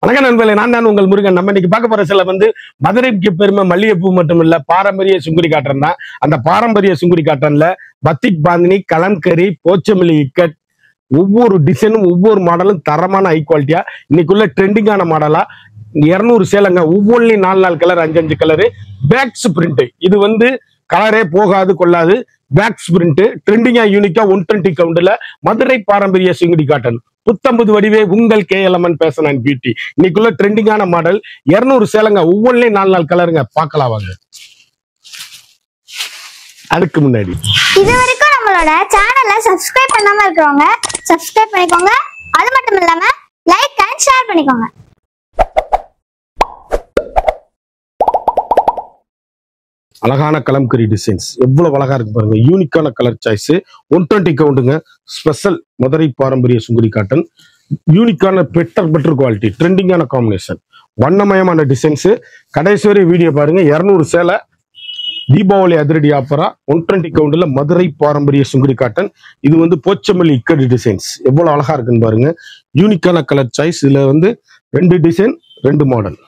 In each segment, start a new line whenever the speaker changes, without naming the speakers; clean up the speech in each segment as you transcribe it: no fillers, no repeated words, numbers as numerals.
வணக்கம் நண்பர்களே, நான் தான் உங்கள் முருகன். நம்ம இன்னைக்கு பார்க்க போற சில மதுரைக்கு பெருமை மல்லிகைப்பூ மட்டும் இல்ல, பாரம்பரிய சுங்குடி காட்டன் தான். அந்த பாரம்பரிய சுங்குடி காட்டன்ல பத்திக் பாந்தினி, கலம்கரி, போச்சமல்லி இக்கட், ஒவ்வொரு டிசைனும் ஒவ்வொரு மாடலும் தரமான ஹை குவாலிட்டியா இன்னைக்குள்ள ட்ரெண்டிங்கான மாடலா 200 சேலைங்க. ஒவ்வொன்றிலையும் 4 கலர், 5 கலரு. பேக்ஸ் பிரிண்ட், இது கலரே போகாது கொள்ளாது. பேக்ஸ் பிரிண்ட் ட்ரெண்டிங்கா யூனிக்கா 120 கவுண்ட்ல மதுரை பாரம்பரிய சுங்குடி காட்டன். புத்தம்புது வடிவே உங்கள் KLMN ஃபேஷன் அண்ட் பியூட்டி. இன்னைக்குள்ள ட்ரெண்டிங்கான மாடல் 200 சேலைங்க. ஒவ்வொன்றிலையும் 4 கலருங்க. பார்க்கலாம் வாங்க. அதுக்கு முன்னாடி
இது வரைக்கும் நம்மளோட சேனலை சப்ஸ்கிரைப் பண்ணாம இருக்கிறவங்க சப்ஸ்கிரைப் பண்ணிக்கோங்க. அது மட்டும் இல்லாம லைக் அண்ட் ஷேர் பண்ணிக்கோங்க.
அழகான கலம்கரி டிசைன்ஸ் எவ்வளவு அழகா இருக்கு பாருங்க. யூனிக்கான கலர் சாய்ஸ். 120 கவுண்டுங்க. ஸ்பெஷல் மதுரை பாரம்பரிய சுங்குடி காட்டன். யூனிக்கான பெட்டர் குவாலிட்டி, ட்ரெண்டிங்கான காம்பினேஷன், வண்ணமயமான டிசைன்ஸ். கடைசி வரை வீடியோ பாருங்க. 200 சேலை தீபாவளி அதிரடி ஆஃபரா 120 கவுண்ட்ல மதுரை பாரம்பரிய சுங்குடி காட்டன். இது போச்சமல்லி இக்கடி டிசைன்ஸ். எவ்வளவு அழகா இருக்குன்னு பாருங்க. யூனிக்கான கலர் சாய்ஸ். இதுல 2 டிசைன் 2 மாடல்.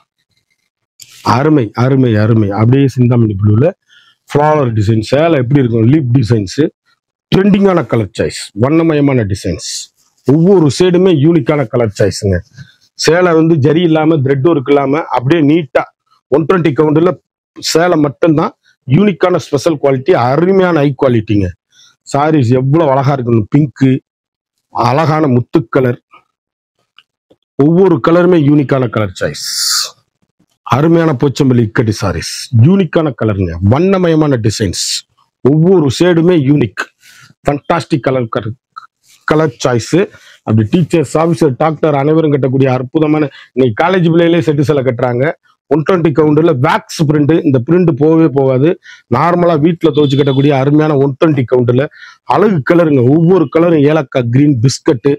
அருமை அருமை அருமை. அப்படியே சிந்தாமணி ப்ளூல ஃபிளவர் டிசைன். சேலை எப்படி இருக்கும்? Leaf designs. ட்ரெண்டிங்கான கலர் சாய்ஸ், வண்ணமயமான டிசைன்ஸ். ஒவ்வொரு சைடுமே யூனிக்கான கலர் சாய்ஸுங்க. சேலை ஜரி இல்லாம த்ரெட் ஒர்க் இல்லாம அப்படியே நீட்டா 120 கவுண்ட்ல சேலை மட்டும்தான். யூனிக்கான ஸ்பெஷல் குவாலிட்டி, அருமையான ஹை குவாலிட்டிங்க. சாரீஸ் எவ்வளவு அழகா இருக்கணும். பிங்க்கு, அழகான முத்து கலர். ஒவ்வொரு கலருமே யூனிக்கான கலர் சாய்ஸ். அருமையான போச்சம்பள்ளி இக்கட்டி சாரீஸ். யூனிக்கான கலருங்க. வண்ணமயமான டிசைன்ஸ். ஒவ்வொரு ஷேடுமே யூனிக். Fantastic colour choice. அப்படி டீச்சர்ஸ், ஆஃபீஸர், டாக்டர் அனைவரும் கட்டக்கூடிய அற்புதமான, இன்னைக்கு காலேஜ் பிள்ளைகளே செட்டு சேலை கட்டுறாங்க. 120 கவுண்டர்ல வேக்ஸ் பிரிண்ட். இந்த பிரிண்ட் போகவே போகாது. நார்மலா வீட்டுல துவச்சு கட்டக்கூடிய அருமையான 120 கவுண்டர்ல அழகு கலருங்க. ஒவ்வொரு கலரும் ஏலக்காய் கிரீன், பிஸ்கட்டு.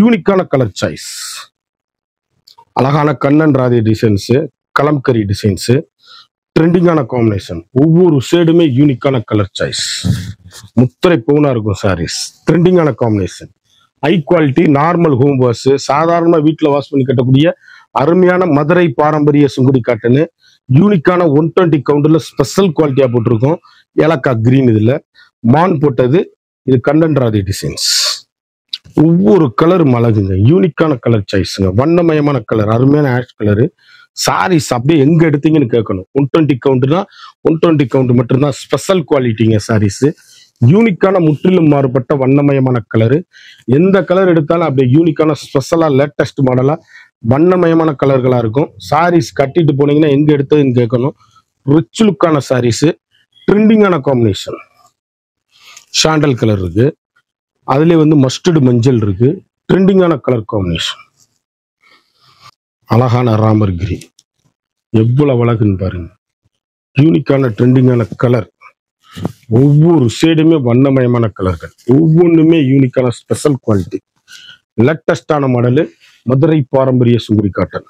யூனிக்கான கலர் சாய்ஸ். அழகான கண்ணன் ராதி டிசைன்ஸ், கலம்கரி டிசைன்ஸ். ட்ரெண்டிங்கான காம்பினேஷன். ஒவ்வொரு ஷேடுமே யூனிக்கான கலர் சாய்ஸ். முத்திரை பவுனா இருக்கும் சாரீஸ். ட்ரெண்டிங்கான combination, high quality. Normal home wash, சாதாரண வீட்டுல வாஷ் பண்ணி கட்டக்கூடிய அருமையான மதுரை பாரம்பரிய சுங்குடி காட்டுன்னு. யூனிக்கான 120 கவுண்டர்ல ஸ்பெஷல் குவாலிட்டியா போட்டிருக்கோம். ஏலக்காய் கிரீன். இதுல மான் போட்டது. இது கண்ணன் ராதி டிசைன்ஸ். ஒவ்வொரு கலரும் அழகுங்க. யூனிக்கான கலர் சாய்ஸுங்க. வண்ணமயமான கலர், அருமையான ஆஷ் கலரு. சாரீஸ் அப்படியே எங்க எடுத்தீங்கன்னு கேட்கணும். 120 கவுண்ட்னா 120 கவுண்ட் மட்டும்தான். ஸ்பெஷல் குவாலிட்டிங்க சாரீஸ். யூனிக்கான முற்றிலும் மாறுபட்ட வண்ணமயமான கலரு. எந்த கலர் எடுத்தாலும் அப்படியே யூனிக்கான ஸ்பெஷலா லேட்டஸ்ட் மாடலா வண்ணமயமான கலர்களா இருக்கும். சாரீஸ் கட்டிட்டு போனீங்கன்னா எங்க எடுத்ததுன்னு கேட்கணும். ரிச் லுக்கான சாரீஸ். ட்ரெண்டிங்கான காம்பினேஷன். சாண்டல் கலர் இருக்கு. அதுலேயே மஸ்டர்டு மஞ்சள் இருக்கு. ட்ரெண்டிங்கான கலர் காம்பினேஷன். அழகான ராமர் கிரீன். எவ்வளவு அழகுன்னு பாருங்க. யூனிக்கான ட்ரெண்டிங்கான கலர். ஒவ்வொரு ஷேடுமே வண்ணமயமான கலர்கள். ஒவ்வொன்றுமே யூனிக்கான ஸ்பெஷல் குவாலிட்டி. லேட்டஸ்டான மாடலு மதுரை பாரம்பரிய சுங்குடி காட்டன்.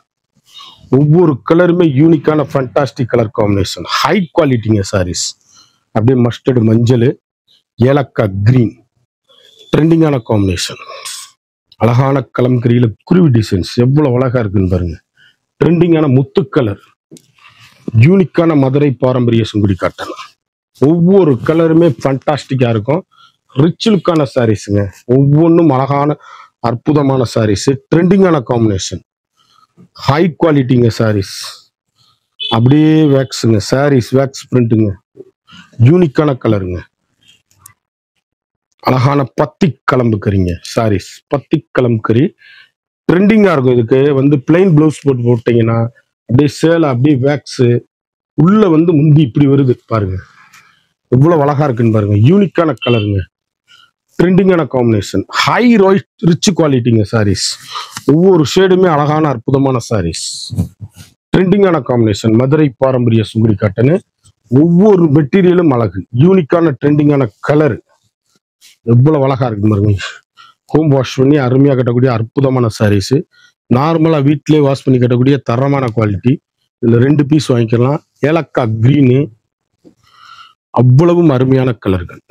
ஒவ்வொரு கலருமே யூனிக்கான ஃபண்டாஸ்டிக் கலர் காம்பினேஷன். ஹை குவாலிட்டிங்க சாரீஸ். அப்படியே மஸ்டர்டு மஞ்சள், ஏலக்காய் கிரீன். ட்ரெண்டிங்கான காம்பினேஷன். அழகான கலம்கரியில குருவி டிசைன்ஸ். எவ்வளவு அழகா இருக்குன்னு பாருங்க. ட்ரெண்டிங்கான முத்து கலர். யூனிக்கான மதுரை பாரம்பரிய சுங்குடி காட்டன். ஒவ்வொரு கலருமே ஃபண்டாஸ்டிக்கா இருக்கும். ரிச் லுக்கான சாரீஸுங்க. ஒவ்வொன்றும் அழகான அற்புதமான சாரீஸ். ட்ரெண்டிங்கான காம்பினேஷன், ஹை குவாலிட்டிங்க சாரீஸ். அப்படியே வேக்ஸுங்க. சாரீஸ் வேக்ஸ் பிரிண்ட்டுங்க. யூனிக்கான கலருங்க. அழகான பத்திக் கலம்புக்கரிங்க சாரீஸ். பத்திக் கலம்கரி ட்ரெண்டிங்கா இருக்கும். இதுக்கு பிளைன் பிளவுஸ் போட்டீங்கன்னா அப்படியே சேலை அப்படியே வேக்ஸ் உள்ள முந்தி இப்படி வருது பாருங்க. எவ்வளவு அழகா இருக்குன்னு பாருங்க. யூனிக்கான கலருங்க. ட்ரெண்டிங்கான காம்பினேஷன். ஹை ரிச் குவாலிட்டிங்க சாரீஸ். ஒவ்வொரு ஷேடுமே அழகான அற்புதமான சாரீஸ். ட்ரெண்டிங்கான காம்பினேஷன். மதுரை பாரம்பரிய சுங்குடி காட்டனு. ஒவ்வொரு மெட்டீரியலும் அழகு. யூனிக்கான ட்ரெண்டிங்கான கலர். எவ்வளவு அழகா இருக்கு பாருங்க. ஹோம் வாஷ் பண்ணி அருமையா கட்டக்கூடிய அற்புதமான சாரீஸ். நார்மலா வீட்டிலே வாஷ் பண்ணி கட்டக்கூடிய தரமான குவாலிட்டி. இதுல 2 பீஸ் வாங்கிக்கலாம். ஏலக்காய் கிரீனு. அவ்வளவும் அருமையான கலர்கள்.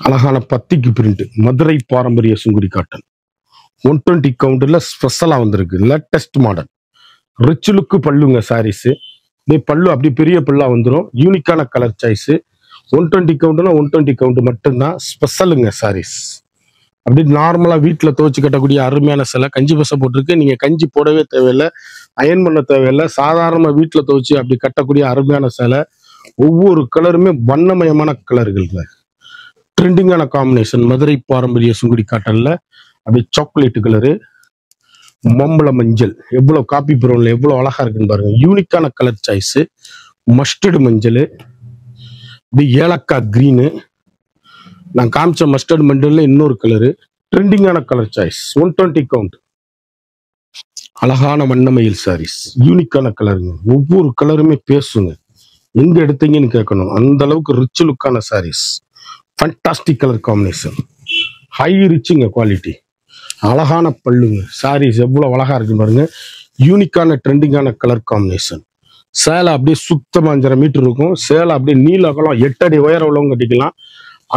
அழகான பத்திக்கு பிரிண்ட். மதுரை பாரம்பரிய சுங்குடி காட்டன். 120 கவுண்ட்ல ஸ்பெஷலா வந்திருக்கு, லேட்டஸ்ட் மாடல். ரிச் லுக்கு பல்லுங்க சாரீஸ். பல்லு அப்படி பெரிய பல்லா வந்துடும். யூனிக்கான கலர் சாய்ஸ். 120 கவுண்ட்னா 120 கவுண்ட் மட்டும்தான், ஸ்பெஷலுங்க சாரீஸ். அப்படி நார்மலா வீட்டுல துவைச்சு கட்டக்கூடிய அருமையான சேலை. கஞ்சி பசை போட்டிருக்கு, நீங்க கஞ்சி போடவே தேவையில்லை, அயன் பண்ண தேவையில்லை. சாதாரண வீட்டுல துவைச்சு அப்படி கட்டக்கூடிய அருமையான சேலை. ஒவ்வொரு கலருமே வண்ணமயமான கலர்கள்ங்க. ட்ரெண்டிங்கான காம்பினேஷன். மதுரை பாரம்பரிய சுங்குடி காட்டன்ல அப்படி சாக்லேட் கலரு, மாம்பழ மஞ்சள், எவ்வளவு காப்பி ப்ரௌன்ல எவ்வளவு அழகா இருக்குன்னு பாருங்க. யூனிக்கான கலர் சாய்ஸ். மஸ்டர்டு மஞ்சள், இப்படி ஏலக்காய் கிரீனு, நான் காமிச்ச மஸ்டர்ட் மஞ்சள்ல இன்னொரு கலரு. ட்ரெண்டிங்கான கலர் சாய்ஸ். 120 கவுண்ட். அழகான வண்ணமயில் சாரீஸ். யூனிக்கான கலருங்க. ஒவ்வொரு கலருமே பேசுங்க. எங்க எடுத்தீங்கன்னு கேட்கணும், அந்த அளவுக்கு ரிச் லுக்கான saris. Fantastic colour combination. High ரிச்சுங்க குவாலிட்டி. அழகான பல்லுங்க. சாரீஸ் எவ்வளவு அழகா இருக்குன்னு பாருங்க. யூனிக்கான ட்ரெண்டிங்கான கலர் காம்பினேஷன். சேலை அப்படியே சுத்தமா 5.5 மீட்டர் இருக்கும். சேலை அப்படியே நீள அகலம் 8 அடி உயரம் உள்ளவங்க கட்டிக்கலாம்.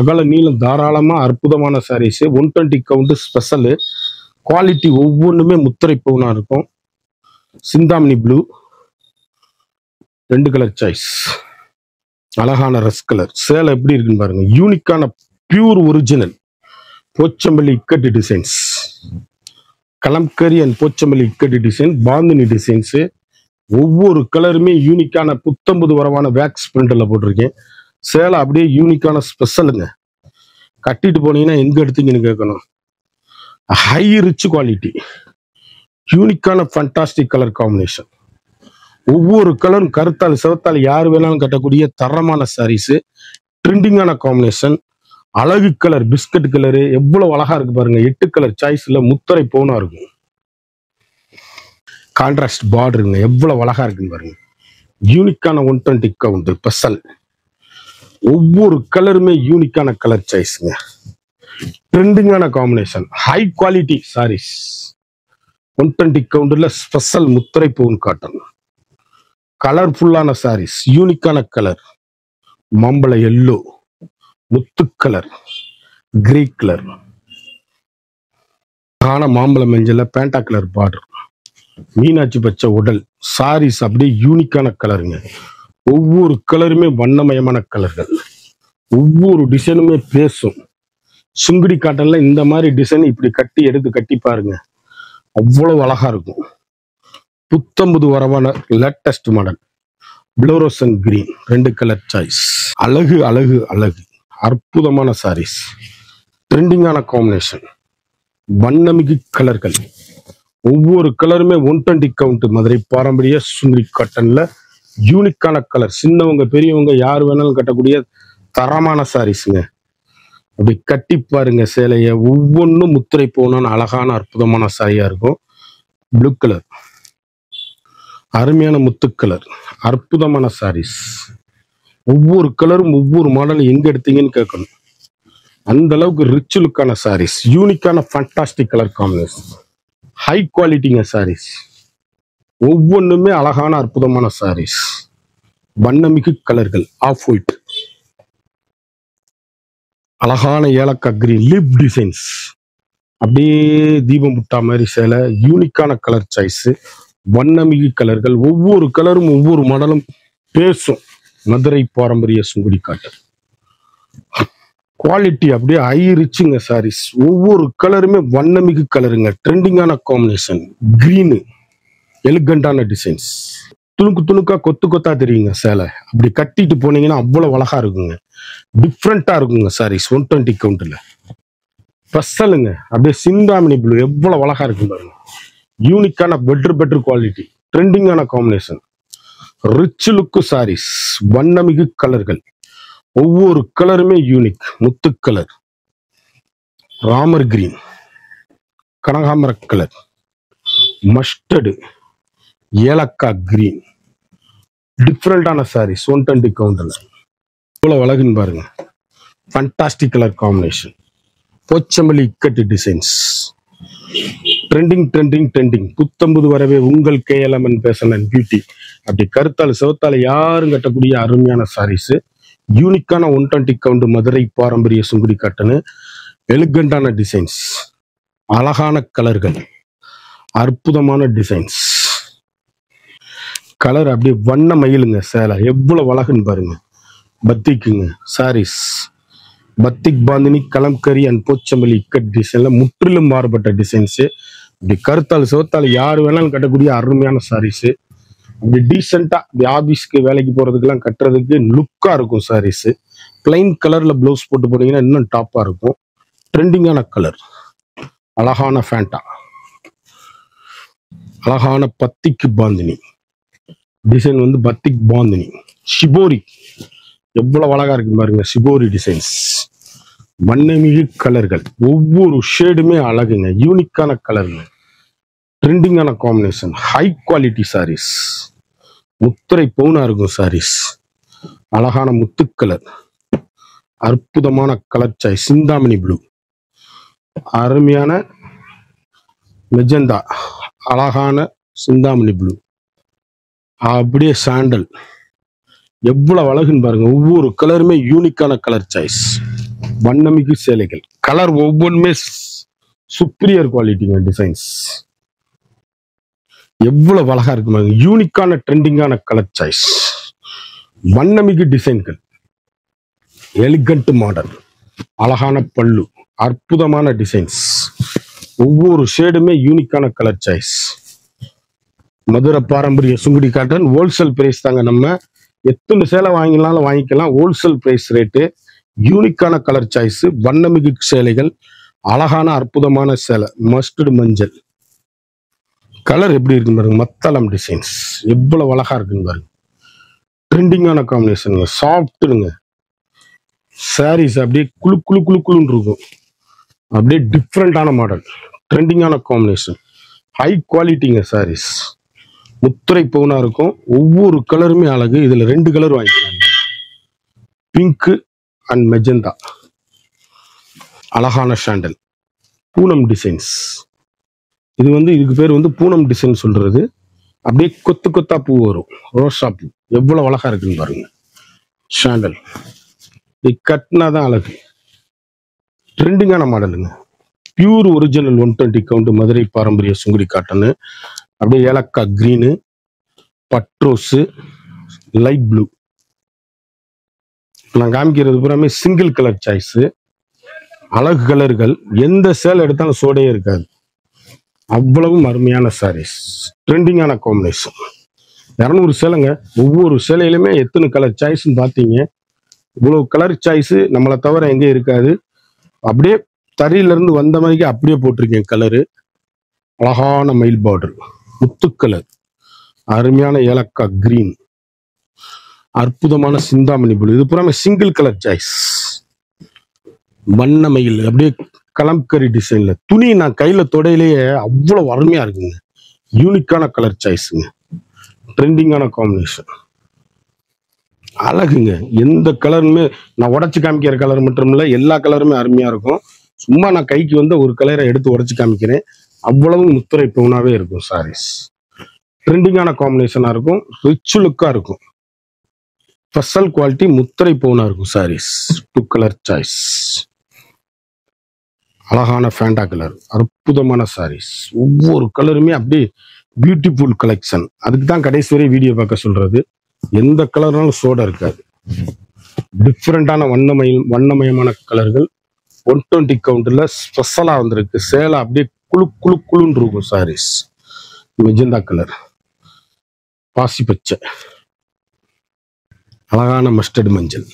அகல நீளம் தாராளமா அற்புதமான சாரீஸ். 120 count special. குவாலிட்டி ஒவ்வொன்றுமே முத்திரை பவுனா இருக்கும். Chintamani blue, 2 colour choice. அழகான ரஸ் கலர். சேலை எப்படி இருக்குன்னு பாருங்க. யூனிக்கான பியூர் ஒரிஜினல் போச்சம்பள்ளி இக்கட்டு டிசைன்ஸ். கலம்கரி அண்ட் போச்சம்பள்ளி இக்கட்டு டிசைன், பாந்தினி டிசைன்ஸ். ஒவ்வொரு கலருமே யூனிக்கான புத்தம்புது வரவான வேக்ஸ் பிரிண்ட்ல போட்டிருக்கேன். சேலை அப்படியே யூனிக்கான ஸ்பெஷலுங்க. கட்டிட்டு போனீங்கன்னா எங்க எடுத்தீங்கன்னு கேட்கணும். High rich quality. யூனிக்கான ஃபண்டாஸ்டிக் கலர் காம்பினேஷன். ஒவ்வொரு கலரும் கருத்தால் சிவத்தால் யார் வேணாலும் கட்டக்கூடிய தரமான சாரீஸ். ட்ரெண்டிங்கான காம்பினேஷன். அழகு கலர் பிஸ்கட் கலரு எவ்வளவு அழகா இருக்கு பாருங்க. 8 கலர் சாய்ஸ்ல முத்திரை பவுனா இருக்கும். கான்ட்ராஸ்ட் பார்டருங்க எவ்வளவு அழகா இருக்குன்னு பாருங்க. யூனிக்கான 120 கவுண்ட் ஸ்பெஷல். ஒவ்வொரு கலருமே யூனிக்கான கலர் சாய்ஸ்ங்க. ட்ரெண்டிங்கான காம்பினேஷன். High quality saris. 120 கவுண்ட்ல ஸ்பெஷல் முத்திரை பவுன் காட்டன். கலர்ஃபுல்லான சாரீஸ். யூனிக்கான கலர். மாம்பழ எல்லோ, முத்து கலர், கிரே கலர், மாம்பழ மஞ்சள், பேண்டா கலர் பார்டர், மீனாட்சி பச்சை உடல். சாரீஸ் அப்படியே யூனிக்கான கலருங்க. ஒவ்வொரு கலருமே வண்ணமயமான கலர்கள். ஒவ்வொரு டிசைனுமே பேசும். சுங்குடி காட்டன்ல இந்த மாதிரி டிசைன் இப்படி கட்டி எடுத்து கட்டி பாருங்க, அவ்வளவு அழகா இருக்கும். புத்தம்புது வரவான latest model. Fluorescent green, 2 colour choice. அழகு அழகு அழகு. அற்புதமான சாரீஸ். ட்ரெண்டிங்கான காம்பினேஷன். வண்ணமிகு கலர்கள். ஒவ்வொரு கலருமே 120 கவுண்ட் மதுரை பாரம்பரிய சுங்குடி காட்டன்ல யூனிக்கான கலர். சின்னவங்க பெரியவங்க யார் வேணாலும் கட்டக்கூடிய தரமான சாரீஸுங்க. அப்படி கட்டி பாருங்க சேலைய. ஒவ்வொன்றும் முத்திரை போன அழகான அற்புதமான சாரியா இருக்கும். ப்ளூ கலர், அருமையான முத்து கலர், அற்புதமான சாரீஸ். ஒவ்வொரு கலரும் ஒவ்வொரு மாடலும் எங்க எடுத்தீங்கன்னு கேட்கணும். அந்த அளவுக்கு ரிச் லுக்கான சாரீஸ். யூனிக்கான ஃபண்டாஸ்டிக் கலர் காம்பினேஷன். ஹை குவாலிட்டிங்க சாரீஸ். ஒவ்வொன்றுமே அழகான அற்புதமான சாரீஸ். வண்ணமிகு கலர்கள். ஆஃப் ஒயிட், அழகான ஏலக்காய் கிரீன், லிப் டிசைன்ஸ். அப்படியே தீபம் முட்டா மாதிரி சேலை. யூனிக்கான கலர் சாய்ஸ். வண்ணமிகு கலர்கள். ஒவ்வொரு கலரும் ஒவ்வொரு மாடலும் பேசும். மதுரை பாரம்பரிய சுங்குடி காட்டன். குவாலிட்டி அப்படியே ஹை ரிச்சுங்க சாரீஸ். ஒவ்வொரு கலருமே வண்ணமிகு கலருங்க. ட்ரெண்டிங்கான காம்பினேஷன். கிரீனு, எலிகண்டான டிசைன்ஸ். துணுக்கு துணுக்கா கொத்து கொத்தா தெரியுங்க சேலை. அப்படி கட்டிட்டு போனீங்கன்னா அவ்வளவு அழகா இருக்குங்க. டிஃப்ரெண்டா இருக்குங்க சாரீஸ். 120 கவுண்ட்ல ஸ்பெஷலுங்க. அப்படியே சிந்தாமணி ப்ளூ எவ்வளவு அழகா இருக்கு பாருங்க. யூனிக்கான பெட்டர் குவாலிட்டி. ட்ரெண்டிங்கான காம்பினேஷன். Rich look saris. வண்ணமிகு கலர்கள். ஒவ்வொரு கலருமே யூனிக். முத்து கலர், ராமர் கிரீன், கனகாமர கலர், மஸ்டர்டு, ஏலக்காய் கிரீன். டிஃப்ரெண்டான சாரீஸ். 120 கவுண்டர்ல இவ்வளவு அழகுன்னு பாருங்க. Fantastic colour combination. போச்சம்பள்ளி இக்கட்டு டிசைன்ஸ். ட்ரெண்டிங். புத்தம்புது வரவே உங்கள் KLMN ஃபேஷன் அண்ட் பியூட்டி. அப்படி கருத்தால் சிவத்தால யாரும் கட்டக்கூடிய அருமையான சாரீஸ். யூனிக்கான 120 கவுண்ட் மதுரை பாரம்பரிய சுங்குடி காட்டனு. எலிகண்டான டிசைன்ஸ். அழகான கலர்கள், அற்புதமான டிசைன்ஸ். கலர் அப்படியே வண்ண மயிலுங்க. சேலை எவ்வளவு அழகுன்னு பாருங்க. பத்திக்குங்க சாரீஸ். பத்திக் பாந்தினி, கலம்கரி அண்ட் போச்சம்பள்ளி இக்கட் டிசைன்ல முற்றிலும் மாறுபட்ட டிசைன்ஸ். இப்படி கருத்தால் சிவத்தால் யார் வேணாலும் கட்டக்கூடிய அருமையான சாரீஸ். இப்படி டீசெண்டா இப்படி ஆபீஸ்க்கு வேலைக்கு போறதுக்கெல்லாம் கட்டுறதுக்கு லுக்கா இருக்கும் சாரீஸ். பிளைன் கலர்ல பிளவுஸ் போட்டு போனீங்கன்னா இன்னும் டாப்பா இருக்கும். ட்ரெண்டிங்கான கலர், அழகான ஃபேண்டா, அழகான பத்திக்கு பாந்தினி டிசைன் வந்து பத்திக் பாந்தினி. ஷிபோரி எவ்வளவு அழகா இருக்கு பாருங்க. ஷிபோரி டிசைன்ஸ், வண்ணமிகு கலர்கள், ஒவ்வொரு ஷேடுமே அழகுங்க. யூனிக்கான கலருங்க, ட்ரெண்டிங்கான காம்பினேஷன், ஹை குவாலிட்டி சாரீஸ். முத்திரை பவுனா இருக்கும் சாரீஸ். அழகான முத்து கலர், அற்புதமான கலர் சாய். சிந்தாமணி ப்ளூ, அருமையான மெஜந்தா, அழகான சிந்தாமணி ப்ளூ, அப்படியே சாண்டல். எவ்வளவு அழகுன்னு பாருங்க. ஒவ்வொரு கலருமே யூனிக்கான கலர் சாய்ஸ். வண்ணமிகு சேலைகள், கலர் ஒவ்வொன்றுமே சுப்பீரியர் குவாலிட்டிங்க. டிசைன்ஸ் எவ்வளவு அழகா இருக்கு பாருங்க. யூனிக்கான ட்ரெண்டிங்கான கலர் சாய்ஸ், வண்ணமிகு டிசைன்கள், எலிகண்ட் மாடல், அழகான பல்லு, அற்புதமான டிசைன்ஸ். ஒவ்வொரு ஷேடுமே யூனிக்கான கலர் சாய்ஸ். மதுரை பாரம்பரிய சுங்குடி காட்டன் ஹோல்சேல் பிரைஸ் தாங்க. நம்ம எத்தனை சேலை வாங்கினாலும் வாங்கிக்கலாம். Wholesale price rate. யூனிக்கான கலர் சாய்ஸ், வண்ணமிகு சேலைகள், அழகான அற்புதமான சேலை. மஸ்டர்டு மஞ்சள் கலர் எப்படி இருக்கு பாருங்க. மத்தளம் டிசைன்ஸ் எவ்வளவு அழகா இருக்குன்னு பாருங்க. ட்ரெண்டிங்கான காம்பினேஷனுங்க. சாஃப்ட்டுங்க சாரீஸ். அப்படியே குளு குளு குளு குளுன்னு இருக்கும். அப்படியே டிஃப்ரெண்டான மாடல், ட்ரெண்டிங்கான காம்பினேஷன், ஹை குவாலிட்டிங்க சாரீஸ். முத்திரை பவுனா இருக்கும். ஒவ்வொரு கலருமே அழகு. இதுல 2 கலர் வாங்கிக்கலாம். பிங்க் அண்ட் மெஜந்தா, அழகான சாண்டல். பூனம் டிசைன்ஸ். இது வந்து இதுக்கு பேர் வந்து பூனம் டிசைன் சொல்றது. அப்படியே கொத்து கொத்தா பூ வரும். ரோசா பூ எவ்வளவு அழகா இருக்குன்னு பாருங்க. சாண்டல் இது கட்டினாதான் அழகு. ட்ரெண்டிங்கான மாடலுங்க. பியூர் ஒரிஜினல் 120 கவுண்ட் மதுரை பாரம்பரிய சுங்குடி காட்டன். அப்படியே ஏலக்காய் கிரீனு, பட்ரோஸு, லைட் ப்ளூ. நான் காமிக்கிறது பூராமே சிங்கிள் கலர் சாய்ஸ். அழகு கலர்கள். எந்த சேலை எடுத்தாலும் சோடையே இருக்காது. அவ்வளவும் அருமையான சாரீஸ். ட்ரெண்டிங்கான காம்பினேஷன். 200 சேலைங்க. ஒவ்வொரு சேலையிலுமே எத்தனை கலர் சாய்ஸ்ன்னு பார்த்தீங்க. இவ்வளவு கலர் சாய்ஸ் நம்மளை தவிர எங்கே இருக்காது. அப்படியே தறியில இருந்து வந்த மாதிரி அப்படியே போட்டிருக்கேன் கலரு. அழகான மயில் பார்டர், முத்து கலர், அருமையான ஏலக்காய் கிரீன், அற்புதமான சிந்தாமணி ப்ளூ. இது புறாமே சிங்கிள் கலர் சாய்ஸ். வண்ண மயில் அப்படியே கலம்கரி டிசைன்ல. துணி நான் கையில தொடையிலேயே அவ்வளவு அருமையா இருக்குங்க. யூனிக்கான கலர் சாய்ஸுங்க. ட்ரெண்டிங்கான காம்பினேஷன், அழகுங்க. எந்த கலருமே நான் உடச்சு காமிக்கிற கலர் மட்டும் இல்ல, எல்லா கலருமே அருமையா இருக்கும். சும்மா நான் கைக்கு வந்து ஒரு கலரை எடுத்து உடச்சு காமிக்கிறேன். அவ்வளவு முத்திரை பவுனாவே இருக்கும் சாரீஸ். ட்ரெண்டிங்கான காம்பினேஷனா இருக்கும். ரிச் லுக்கா இருக்கும். ஸ்பெஷல் குவாலிட்டி முத்திரை பவுனா இருக்கும் சாரீஸ். 2 colour choice. அழகான ஃபேண்டா கலர், அற்புதமான சாரீஸ். ஒவ்வொரு கலருமே அப்படியே பியூட்டிஃபுல் கலெக்ஷன். அதுக்கு தான் கடைசி வரை வீடியோ பார்க்க சொல்றது. எந்த கலர்னாலும் சோட இருக்காது. டிஃப்ரெண்டான வண்ணமயமான கலர்கள் 120 கவுண்ட்ல ஸ்பெஷலா வந்திருக்கு. சேலை அப்படியே குளு குளு குளுன்னு இருக்கும் சாரீஸ். மெஜந்தா கலர், பாசி பச்சை, அழகான மஸ்டர்டு மஞ்சள்,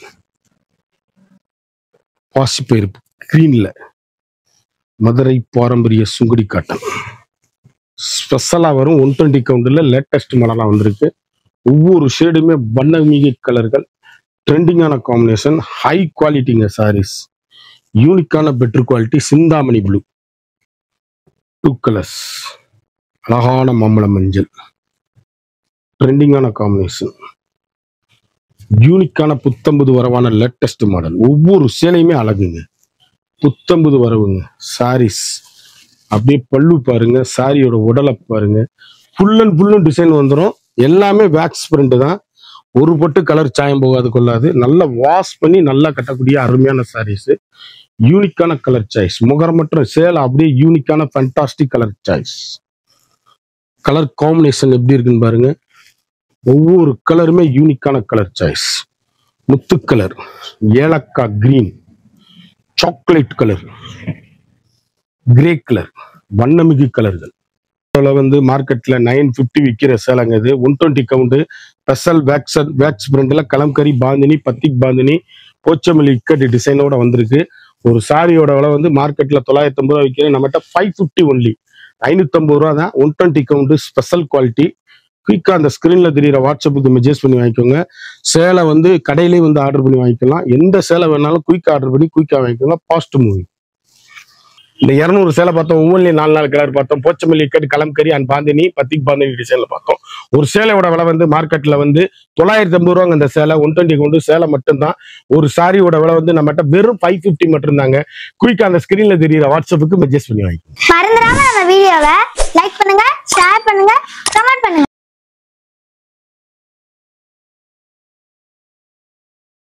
பாசிப்பயிறு கிரீன்ல மதுரை பாரம்பரிய சுங்குடி காட்டன் ஸ்பெஷலா வரும். 120 கவுண்ட்ல லேட்டஸ்ட் மாடலா வந்திருக்கு. ஒவ்வொரு ஷேடுமே வண்ணமிகு கலர்கள், ட்ரெண்டிங்கான காம்பினேஷன், ஹை குவாலிட்டிங்க சாரீஸ். யூனிக்கான better quality. Chintamani blue, 2 colours, அழகான மாம்பழ மஞ்சள், ட்ரெண்டிங்கான காம்பினேஷன். யூனிக்கான புத்தம்புது வரவான லேட்டஸ்ட் மாடல். ஒவ்வொரு சேலையுமே அழகுங்க. புத்தம்புது வரவுங்க சாரீஸ். அப்படியே பல்லு பாருங்க, சாரியோட உடலை பாருங்க. ஃபுல் அண்ட் ஃபுல்லும் டிசைன் வந்துடும். எல்லாமே வேக்ஸ் பிரிண்ட் தான். ஒரு பொட்டு கலர் சாயம் போகாது கொள்ளாது. நல்லா வாஷ் பண்ணி நல்லா கட்டக்கூடிய அருமையான சாரீஸ். யூனிக்கான கலர் சாய்ஸ், முகரமற்ற சேலை அப்படியே யூனிக்கான fantastic colour choice. Colour combination எப்படி இருக்குன்னு பாருங்க. ஒவ்வொரு கலருமே யூனிக்கான கலர் சாய்ஸ். முத்து கலர், ஏலக்காய் green, chocolate colour, grey colour, வண்ணமிகு கலர்கள். மார்க்கெட்ல 950 விற்கிற சேலைங்க இது. 120 கவுண்ட் ஸ்பெஷல் வேக்ஸ் பிரிண்ட்ல கலம்கரி பாந்தினி, பத்திக் பாந்தினி, போச்சமல்லி இக்கட் டிசைனோட வந்திருக்கு. ஒரு சாரியோட விலை வந்து மார்க்கெட்ல 950 ரூபா விற்கிறேன், நம்மகிட்ட 550 ஒன்லி, 550 ரூபா தான். 120 கவுண்ட் ஸ்பெஷல் குவாலிட்டி. குயிக்கா அந்த ஸ்கிரீன்ல தெரியுற வாட்ஸ்அப்புக்கு மெசேஜ் பண்ணி வாங்கிக்கோங்க. சேலை வந்து கடையிலேயே வந்து ஆர்டர் பண்ணி வாங்கிக்கலாம். எந்த சேலை வேணாலும் குயிக்கா ஆர்டர் பண்ணி குயிக்கா வாங்கிக்கோங்க. Fast moving. இந்த 200 சேலை பார்த்தோம், ஒவ்வொன்றிலையும் 4 கலர் பார்த்தோம். போச்சமல்லி இக்கட், கலம்கரி அண்ட் பாந்தினி, பத்திக் பாந்தினி டிசைன்ல பார்த்தோம். ஒரு சேலையோட விலை வந்து மார்க்கெட்ல வந்து 950 ரூபாங்க. இந்த சேலை 120 கவுண்ட் சேலை மட்டும்தான். ஒரு சாரியோட விலை வந்து நம்மகிட்ட வெறும் 550 மட்டும் தாங்க. குயிக்கா அந்த ஸ்கிரீன்ல தெரியுற வாட்ஸ்அப்புக்கு மெசேஜ் பண்ணி வாங்கிக்கோங்க.
மறந்துடாம நம்ம வீடியோவை லைக் பண்ணுங்க, ஷேர் பண்ணுங்க, கமெண்ட் பண்ணுங்க.